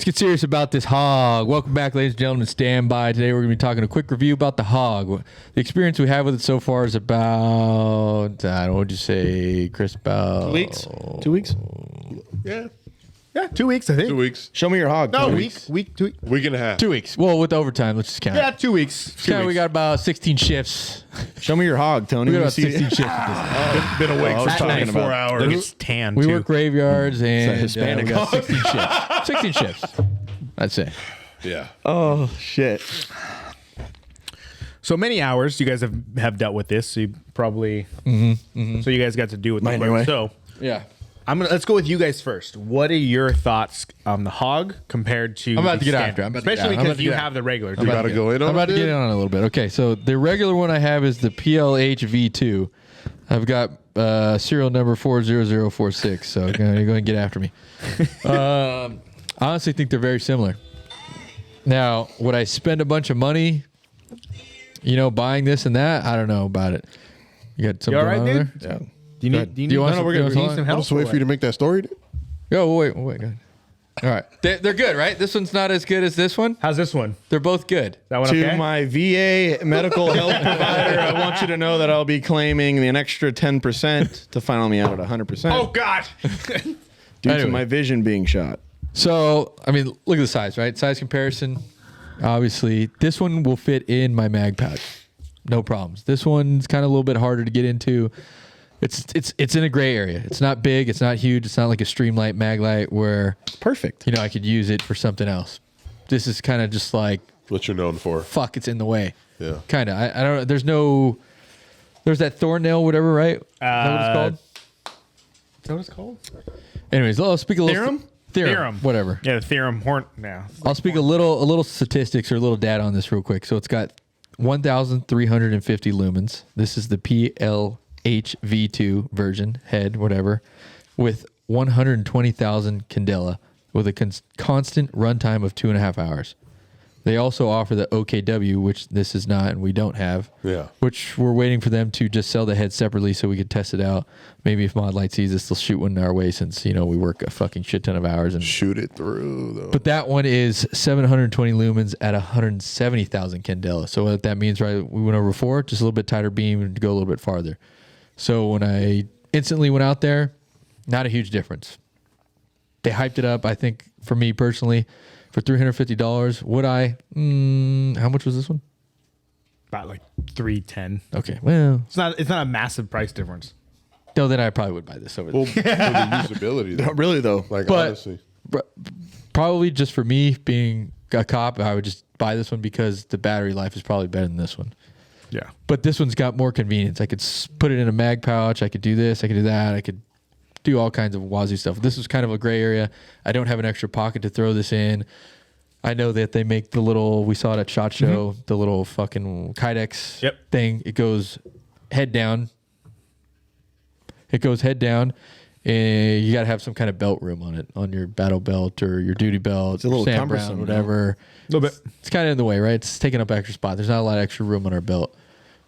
get serious about this hog. Welcome back, ladies and gentlemen. Stand by. Today we're going to be talking a quick review about the hog. The experience we have with it so far is about, I don't know, what would you say, Chris? About 2 weeks? 2 weeks? Yeah. Yeah, 2 weeks, I think. 2 weeks. Show me your hog. No, 2 week, 2 weeks. Week and a half. 2 weeks. Well, with overtime, let's just count. Yeah, 2 weeks. We got about 16 shifts. Show me your hog, Tony. We got Let me about see 16 it. shifts at this. Been awake for talking 24 about. hours. Look, it's tan, We too. work graveyards and Hispanic we got hog. 16 shifts. 16 shifts. I'd say. Yeah. Oh, shit. So many hours you guys have dealt with this. So you probably... So you guys got to do with Mine the anyway. So Yeah. let's go with you guys first. What are your thoughts on the hog compared to I'm about the to get standard? after it. I'm about to get Especially after it. I'm about because to you get have the regular. You about to go in on I'm about it, to get dude? in on it a little bit. Okay, so the regular one I have is the PLH V2. I've got serial number 40046, so you're going to get after me. I honestly think they're very similar. Now, would I spend a bunch of money, buying this and that? I don't know about it. You got something all right, going on dude? there? Yeah. Do you need? you want No, some- we're you gonna want some need some help? I'll just wait for you to make that story, dude. Oh, wait. Go ahead. All right. They're good, right? This one's not as good as this one? How's this one? They're both good. Is that one To okay? my VA medical health provider, I want you to know that I'll be claiming an extra 10% to final me out at 100%. Oh God! due to Anyway. my vision being shot. So, I mean, look at the size, right? Size comparison. Obviously, this one will fit in my mag pouch. No problems. This one's kind of a little bit harder to get into. It's in a gray area. It's not big. It's not huge. It's not like a Streamlight Maglite where, Perfect. I could use it for something else. This is kind of just like, What you're known for. fuck, it's in the way. Yeah. Kind of. I don't know. There's that thornnail, whatever, right? Is that what it's called? Is that what it's called? Anyways, I'll speak a little. Theorem? Theorem. Whatever. Yeah, the theorem horn. Now I'll speak a little statistics or a little data on this real quick. So it's got 1,350 lumens. This is the PLH-V2 version, head, whatever, with 120,000 candela with a constant runtime of 2.5 hours. They also offer the OKW, which this is not and we don't have. Yeah. Which we're waiting for them to just sell the head separately so we could test it out. Maybe if Modlite sees this, they'll shoot one our way since, we work a fucking shit ton of hours. And Shoot it through, though. but that one is 720 lumens at 170,000 candela. So what that means, right? We went over 4, just a little bit tighter beam to go a little bit farther. So when I instantly went out there, not a huge difference. They hyped it up, I think, for me personally, for $350. Would I? How much was this one? about like 310. Okay, well, It's not a massive price difference. no, then I probably would buy this over Well, there. for the usability, though. Really, though. Like, But- honestly. Probably just for me being a cop, I would just buy this one because the battery life is probably better than this one. Yeah. But this one's got more convenience. I could put it in a mag pouch. I could do this. I could do that. I could do all kinds of wazoo stuff. This is kind of a gray area. I don't have an extra pocket to throw this in. I know that they make the little, we saw it at SHOT Show, the little fucking Kydex thing. It goes head down. And you got to have some kind of belt room on it, on your battle belt or your duty belt. It's a little Sam cumbersome, Brown, whatever. A little bit. It's kind of in the way, right? It's taking up extra spot. There's not a lot of extra room on our belt.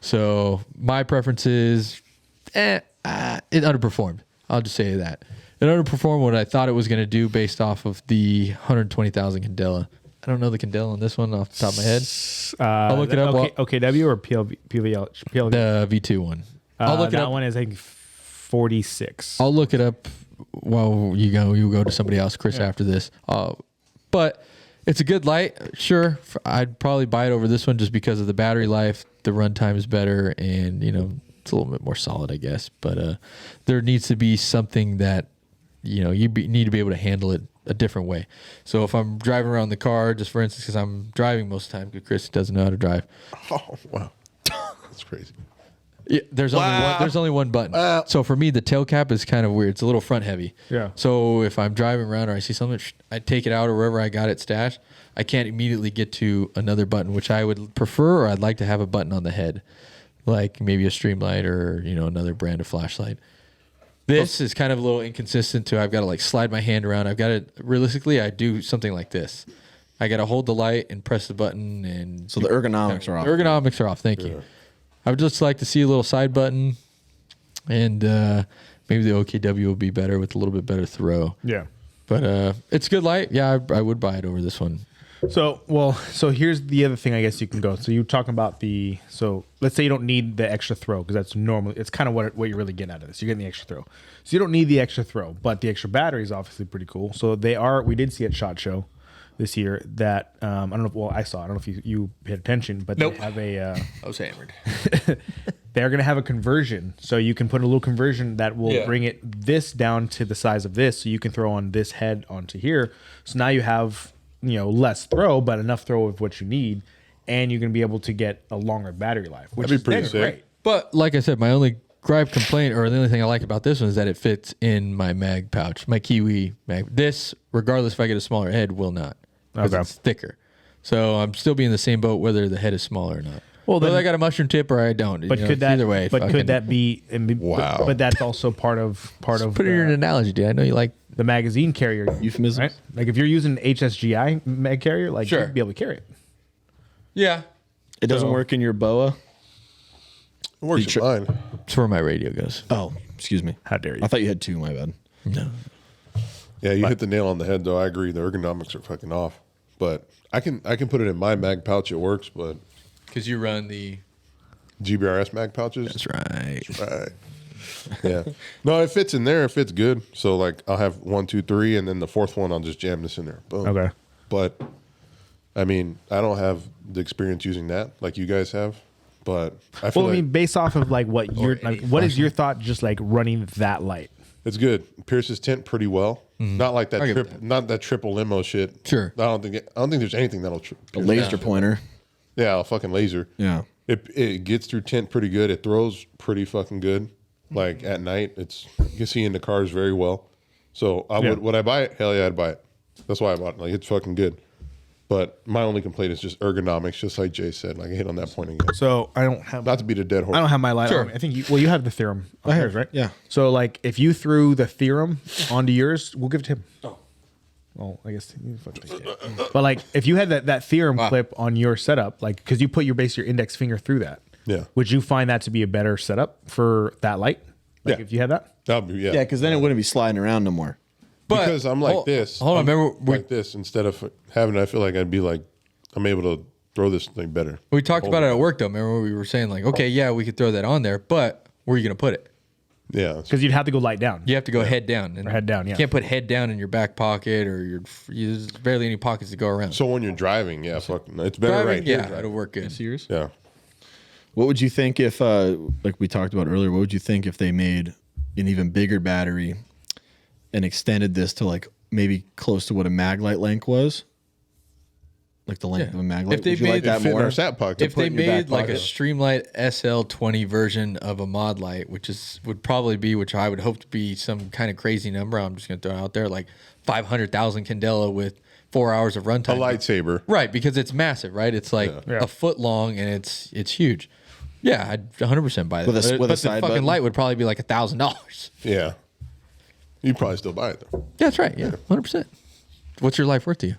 So my preference is, it underperformed. I'll just say that. It underperformed what I thought it was going to do based off of the 120,000 candela. I don't know the candela on this one off the top of my head. I'll look it up. OKW or PVL? The V2 one. I'll look it that up. one is I think 46. I'll look it up while you go to somebody else, Chris, after this. But it's a good light. Sure, I'd probably buy it over this one just because of the battery life. The runtime is better, and it's a little bit more solid, I guess. But there needs to be something that need to be able to handle it a different way. So if I'm driving around the car, just for instance, because I'm driving most of the time, because Chris doesn't know how to drive. Oh, wow. That's crazy. Yeah, there's only one button. So for me, the tail cap is kind of weird. It's a little front heavy. Yeah. So if I'm driving around or I see something, I take it out or wherever I got it stashed. I can't immediately get to another button, which I would prefer, or I'd like to have a button on the head, like maybe a Streamlight or another brand of flashlight. This is kind of a little inconsistent too. I've got to like slide my hand around. I've got to realistically, I do something like this. I got to hold the light and press the button, and So the ergonomics are off. Ergonomics are off. Thank you. I would just like to see a little side button, and maybe the OKW will be better with a little bit better throw. Yeah. But it's good light. Yeah, I would buy it over this one. So here's the other thing I guess you can go. So you're talking about so let's say you don't need the extra throw because that's normally, it's kind of what you're really getting out of this. You're getting the extra throw. So you don't need the extra throw, but the extra battery is obviously pretty cool. So we did see at SHOT Show this year that, I don't know, well, I saw, I don't know if you paid attention, but Nope. they have I was hammered. they're going to have a conversion. So you can put a little conversion that will bring it this down to the size of this. So you can throw on this head onto here. So now you have, less throw, but enough throw of what you need. And you're going to be able to get a longer battery life, which That'd is be pretty then sick. great. But like I said, my only complaint, or the only thing I like about this one is that it fits in my mag pouch, my Kiwi mag. This, regardless if I get a smaller head, will not. Because Okay. it's thicker. So I'm still be in the same boat whether the head is smaller or not. Well, Whether then- I got a mushroom tip or I don't. But could that? either way? But fucking- could that be? Wow. But that's also part of Put it in an analogy, dude. I know you like. the magazine carrier Euphemisms. right? Like if you're using an HSGI mag carrier, like Sure. you'd be able to carry it. Yeah. It doesn't work in your BOA. It works in mine. That's where my radio goes. Oh, excuse me. How dare you? I thought you had two. My bad. No. Yeah, you hit the nail on the head, though. I agree. The ergonomics are fucking off. But I can put it in my mag pouch. It works, but Because you run the. GBRS mag pouches. That's right. Right. Yeah. No, it fits in there. It fits good. So like I'll have 1, 2, 3, and then the fourth one I'll just jam this in there. Boom. Okay. But I mean, I don't have the experience using that like you guys have. But I feel Well, I like mean, based off of like what you're, like, what is your thought? Just like running that light. it's good. Pierces tint pretty well. Not like that I get not that triple limo shit. Sure. I don't think there's anything that'll A laser pointer. Yeah, a fucking laser. Yeah. It gets through tint pretty good. It throws pretty fucking good. Like at night, you can see in the cars very well. So would I buy it? Hell yeah, I'd buy it. That's why I bought it. Like it's fucking good. But my only complaint is just ergonomics, just like Jay said. Like I hit on that point again. So I don't have. Not to beat a dead horse. I don't have my light Sure. on. I think you have the theorem. I have, right? yeah. So like, if you threw the theorem onto yours, we'll give it to him. Oh. Well, I guess. But like, if you had that theorem clip on your setup, like, because you put your index finger through that. Yeah. Would you find that to be a better setup for that light? Like Yeah. if you had that? That'd be, Yeah, because then it wouldn't be sliding around no more. But because I'm like this. Hold on, I'm remember like this instead of having it, I feel like I'd be like I'm able to throw this thing better. we talked about it at work though. Remember we were saying like, okay, yeah, we could throw that on there, but where are you gonna put it? Yeah. Because you'd have to go light down. You have to go head down. And Or head down, yeah. You can't put head down in your back pocket or there's barely any pockets to go around. So when you're driving, yeah, fucking it's better Driving, right here. yeah, it'll work good. Yours? Yeah. What would you think if, like we talked about earlier, what would you think if they made an even bigger battery and extended this to like maybe close to what a Maglite length was? Like the length of a Maglite? If they Would you like made- that Fit in more? our sat pocket. If put they in your back made like a pocket. Streamlight SL20 version of a Modlite, would probably be, which I would hope to be some kind of crazy number. I'm just gonna throw it out there, like 500,000 candela with 4 hours of a runtime. lightsaber. Right, because it's massive, right? It's like Yeah. a foot long and it's huge. Yeah, I'd 100% buy that. With a- but with a the side fucking button? light would probably be like $1,000. Yeah. You'd probably still buy it though. Yeah, that's right. Yeah, 100%. What's your life worth to you?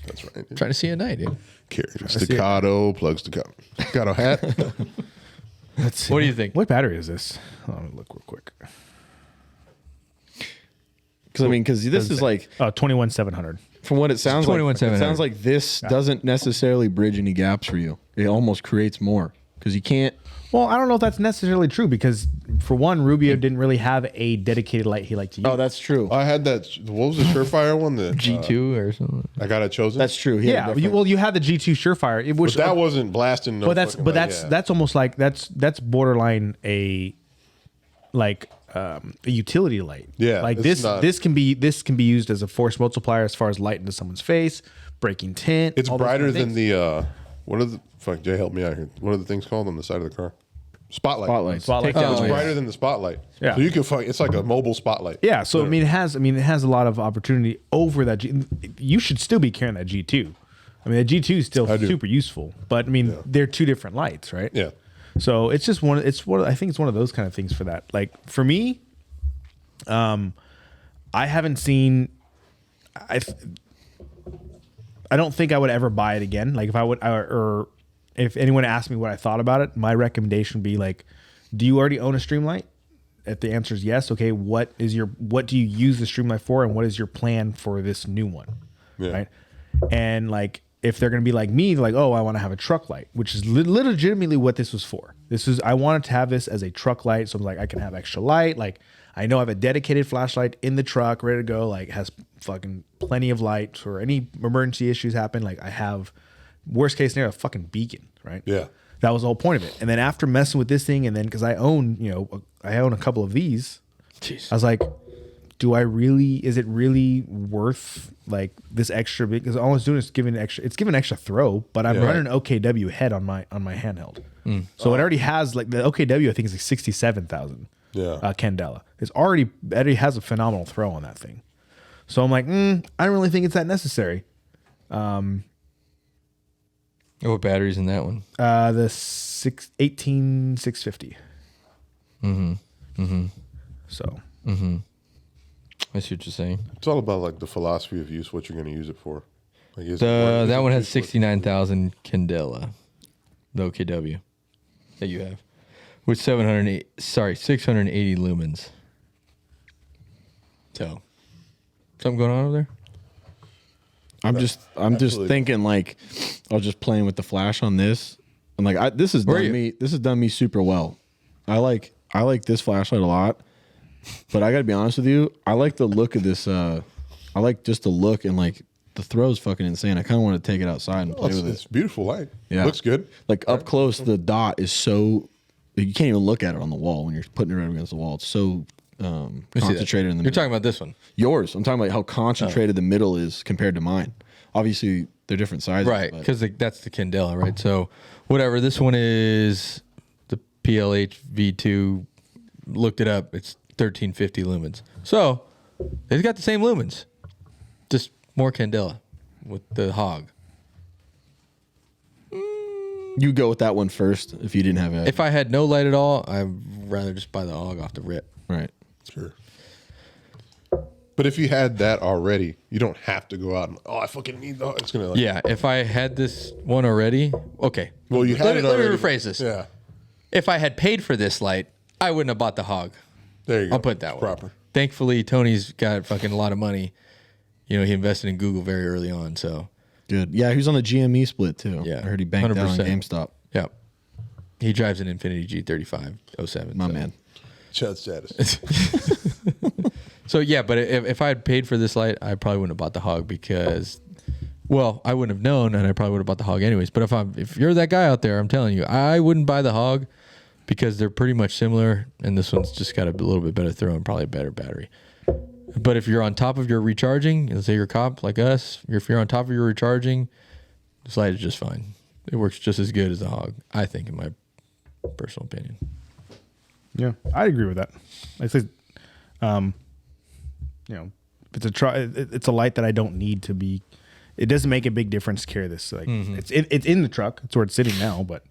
That's right. Dude. Trying to see at night, dude. Carry staccato, plug staccato hat. Let's see. What do you think? What battery is this? Let me look real quick. Because I mean, because this is like, 21700. from what it sounds like, it 21,700. sounds like this doesn't necessarily bridge any gaps for you. It almost creates more because you can't. Well, I don't know if that's necessarily true because, for one, Rubio didn't really have a dedicated light he liked to use. Oh, that's true. I had that. What was the Surefire one? The G2 or something. I got it chosen. That's true. He had a yeah. different- You had the G2 Surefire, which but that wasn't blasting. No but that's fucking but light, that's yeah. that's almost like that's borderline a utility light. Yeah, like it's not- this can be used as a force multiplier as far as light into someone's face, breaking tint. It's all those brighter kind of than things. the what are the fuck? Jay, help me out here. What are the things called on the side of the car? Spotlight. Spotlight. Spotlight. Oh, It's yeah. brighter than the spotlight. Yeah. So you can fuck. It's like a mobile spotlight. Yeah, so it has a lot of opportunity over that G. You should still be carrying that G2. I mean, the G2 is still I do. super useful, but I mean, they're two different lights, right? Yeah. So it's just one. I think it's one of those kind of things for that. Like for me, I haven't seen. I don't think I would ever buy it again. Like if I would, or if anyone asked me what I thought about it, my recommendation would be like, do you already own a Streamlight? if the answer is yes, okay, what do you use the Streamlight for, and what is your plan for this new one? Yeah. Right. And like, if they're going to be like me, like, oh, I want to have a truck light, which is legitimately what this was for. I wanted to have this as a truck light. So I'm like, I can have extra light. Like, I know I have a dedicated flashlight in the truck ready to go. Like, has fucking plenty of light for any emergency issues happen. Like, I have, worst case scenario, a fucking beacon, right? Yeah. That was the whole point of it. And then after messing with this thing, and then because I own a couple of these, Jeez. I was like, is it really worth like this extra bit? Because all it's doing is giving extra throw, but I'm running an OKW head on my handheld. So it already has like the OKW, I think is like 67,000 candela. It already has a phenomenal throw on that thing. So I'm like, I don't really think it's that necessary. What battery's in that one? The 18650. So. I see what you're saying. It's all about like the philosophy of use, what you're going to use it for. Like, That one has 69,000 candela. The OKW that you have, with 680 lumens. So, something going on over there? I'm just thinking like I was just playing with the flash on this. I'm like, this has done me super well. I like this flashlight a lot, but I gotta be honest with you, I like the look of this. I like just the look, and like the throw's fucking insane. I kind of want to take it outside and play with it. It's beautiful light. Yeah, looks good. Like up close, the dot is so you can't even look at it on the wall when you're putting it right against the wall. It's so concentrated in the middle. You're talking about this one. Yours. I'm talking about how concentrated the middle is compared to mine. Obviously, they're different sizes. Right, because that's the candela, right? So whatever, this one is the PLH V2. Looked it up. It's 1350 lumens. So they've got the same lumens, just more candela with the HOG. You go with that one first if you didn't have it. If I had no light at all, I'd rather just buy the HOG off the rip. Right. Sure. But if you had that already, you don't have to go out and I fucking need the. It's gonna like, Yeah, if I had this one already, okay. Well, you had let it me already. rephrase this. Yeah. If I had paid for this light, I wouldn't have bought the HOG. There you go. I'll put it that way. Proper. Thankfully, Tony's got fucking a lot of money. You know, he invested in Google very early on, so Good. Yeah, he was on the GME split too. Yeah, I heard he banked out on 100%. GameStop. yeah. He drives an Infiniti G35 07. My so. man. Chud status. So yeah, but if I had paid for this light, I probably wouldn't have bought the HOG because, well, I wouldn't have known, and I probably would have bought the HOG anyways. But if you're that guy out there, I'm telling you, I wouldn't buy the HOG because they're pretty much similar, and this one's just got a little bit better throw and probably a better battery. But if you're on top of your recharging, let's say you're a cop like us, if you're on top of your recharging, this light is just fine. It works just as good as the HOG, I think, in my personal opinion. Yeah, I agree with that. I think, it's a light that I don't need to be. It doesn't make a big difference to carry this. Like it's in the truck. It's where it's sitting now. But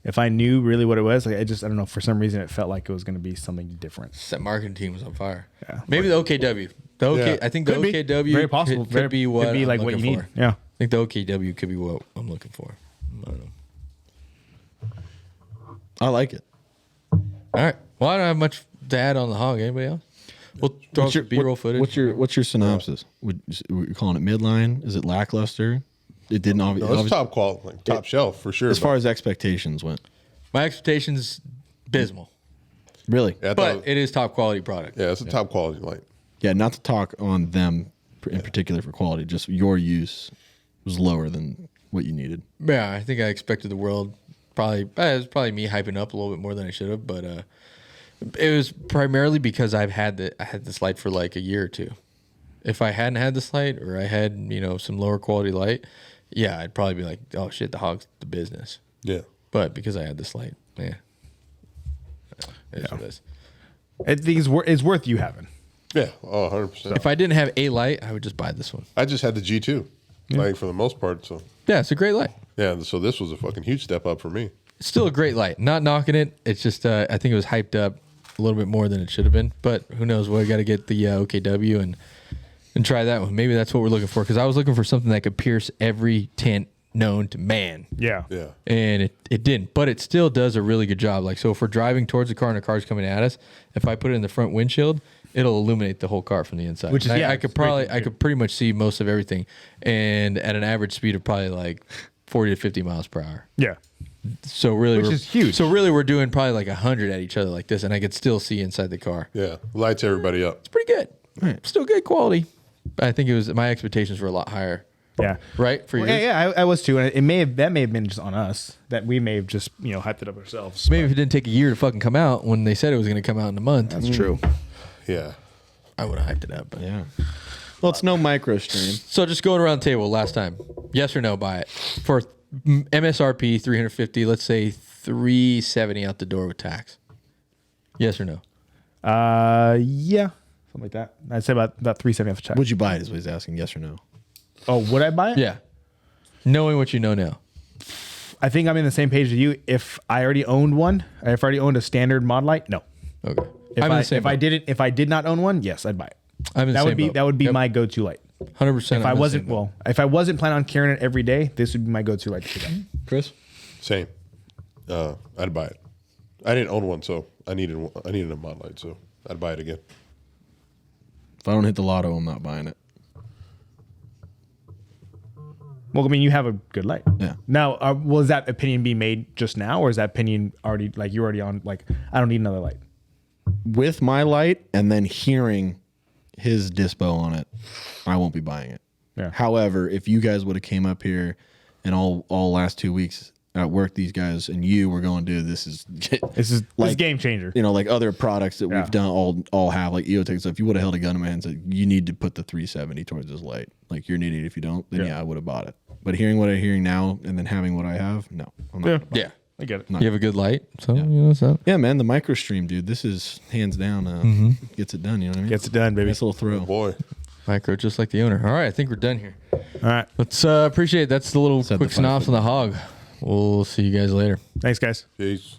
if I knew really what it was, like I don't know. For some reason, it felt like it was going to be something different. That marketing team was on fire. Yeah. Maybe the OKW. I think the Could be. OKW Very possible. could be what could be like I'm what you looking need. for. Yeah. I think the OKW could be what I'm looking for. I don't know. I like it. All right. Well, I don't have much to add on the HOG. Anybody else? We'll throw some B-roll footage. What's your synopsis? Would you calling it midline? Is it lackluster? It didn't No, it's top quality, like top shelf for sure. As far as expectations went. My expectations, abysmal. Really? Yeah, But it is top quality product. yeah, it's a top quality light. Yeah, not to talk on them in particular for quality, just your use was lower than what you needed. Yeah, I think I expected the world probably. It was probably me hyping up a little bit more than I should have, but it was primarily because I had this light for like a year or two. If I hadn't had this light, or I had some lower quality light, yeah, I'd probably be like, oh shit, the HOG's the business. Yeah. But because I had this light, yeah, it is. I think it's worth you having. Yeah. Oh, 100%. If I didn't have a light, I would just buy this one. I just had the G2, like for the most part. So Yeah, it's a great light. yeah, so this was a fucking huge step up for me. It's still a great light. Not knocking it. It's just I think it was hyped up a little bit more than it should have been. But who knows? We got to get the OKW and try that one. Maybe that's what we're looking for. Because I was looking for something that could pierce every tint known to man. Yeah. Yeah. And it didn't, but it still does a really good job. Like, so if we're driving towards the car and the car's coming at us, if I put it in the front windshield, it'll illuminate the whole car from the inside. Which is, And yeah, I it's could great probably, to I do. could pretty much see most of everything, and at an average speed of probably like 40 to 50 miles per hour. Yeah. So really, Which we're, is huge. So really, we're doing probably like 100 at each other like this, and I could still see inside the car. Yeah. Lights everybody up. It's pretty good. Still good quality. But I think it was my expectations were a lot higher. Yeah. Right for Well, yours. yeah, I was too, and it may have been just on us that we may have just hyped it up ourselves. Maybe if it didn't take a year to fucking come out when they said it was going to come out in a month. That's true. Yeah. I would have hyped it up. But. Yeah. Well, it's no micro stream. So just going around the table last time, yes or no, buy it for MSRP 350. Let's say 370 out the door with tax. Yes or no? Yeah, something like that. I'd say about 370 off the check. Would you buy it? Is what he's asking. Yes or no? Oh, would I buy it? Yeah. Knowing what you know now. I think I'm in the same page as you. If I already owned one, if I already owned a standard Modlite, no. Okay. If I did not own one, yes, I'd buy it. I'm in the same boat. That would be Yep. my go-to light. 100%. If I wasn't planning on carrying it every day, this would be my go-to light to pick up. Chris? Same. I'd buy it. I didn't own one, so I needed a Mod Light, so I'd buy it again. If I don't hit the lotto, I'm not buying it. Well, I mean, you have a good light. Yeah. Now, was that opinion be made just now, or is that opinion already you're already on? Like, I don't need another light. With my light and then hearing his dispo on it, I won't be buying it. Yeah. However, if you guys would have came up here and all last 2 weeks at work, these guys and you were going, dude, this is This game changer. You know, like other products that Yeah. we've done all have like EOTech stuff. If you would have held a gun in my hand and said, you need to put the 370 towards this light. Like you're an idiot if you don't, then yeah I would have bought it. But hearing what I'm hearing now and then having what I have, no. I'm not. Yeah. I get it. You have a good light. So, you know, so. Yeah, man, the micro stream, dude. This is hands down gets it done, you know what I mean? Gets it done, baby. Nice little throw. Boy. Micro, just like the owner. All right. I think we're done here. All right. Let's appreciate it. That's the little Said quick the synopsis on the hog. We'll see you guys later. Thanks, guys. Peace.